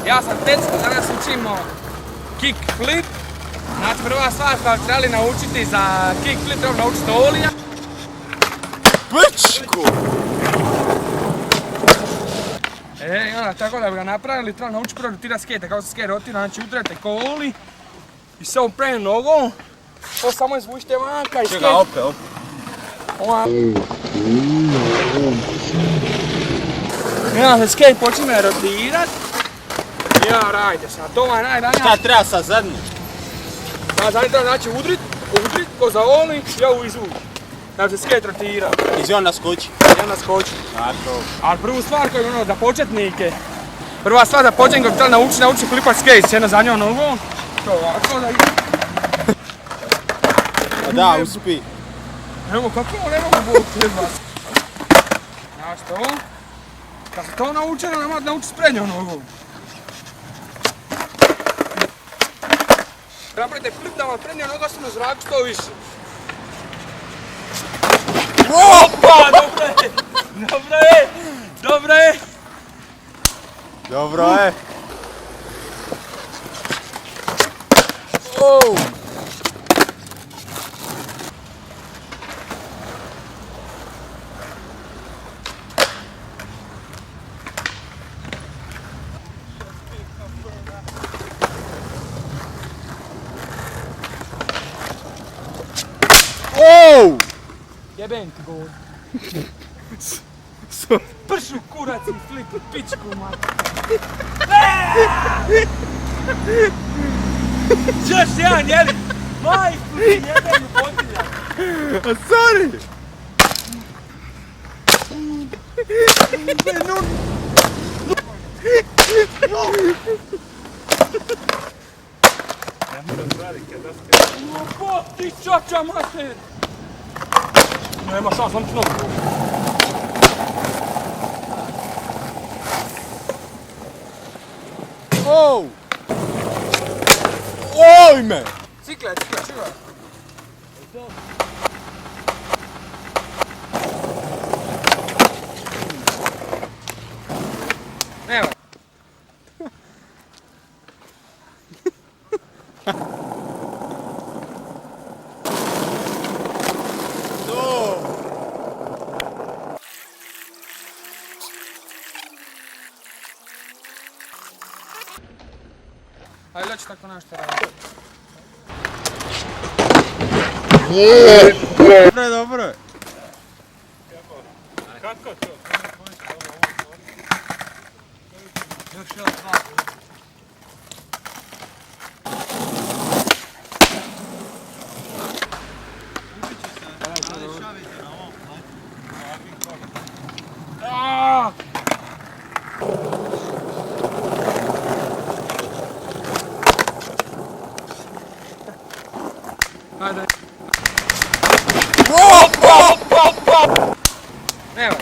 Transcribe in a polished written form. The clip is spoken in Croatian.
Ja sam Tecko, danas učimo kick flip. Znači prva stvar koja bi trebali naučiti za kick flip, treba naučiti olija. Pičku! I onda tako da bi ga napravili, treba naučiti prvo rotirati skate, kako se skate rotira, znači udarate ko oli i se upre nogom, to samo izvučite vanka i skate. Čekaj, opet. I onda se skate počne rotirat. Ja, radite sad, to je najdanija. Šta treba sa zadnjim? Sad zadnji treba znači udrit, ko za oli, ja u izvuč. Da se skate rotira. I on naskoči. Ja naskoči. Tako. Ali prvu stvar koju ono za početnike, prva stvar za početnike bi trebali naučiti flipat skate s jednom zadnjom nogom. To ovako da ide. Da, uspi. Evo kako ne mogu Bog treba. Znaš to? Kad se to nauči, onda nemate naučiti s prednjom nogom. Napravite flip da vam prednja noga ostane u zraku što više. Opa, dobro je! Dobro je! Dobro je! Dobro je. Oh. Oh! Jebem ti govor. Pršu kurac i flip u pičku, man. Još jedan, jeli? Majku ti jebem u potiljak. Sorry! Bog ti čača, mater! Nema šans, sam ti nogu. Oh! Ojme! Cikle, čuvaj. Evo. Ajde, leći tako nešto raditi. Dobro je, dobro je. Kako to? Još jedan dva. Ajde. Evo.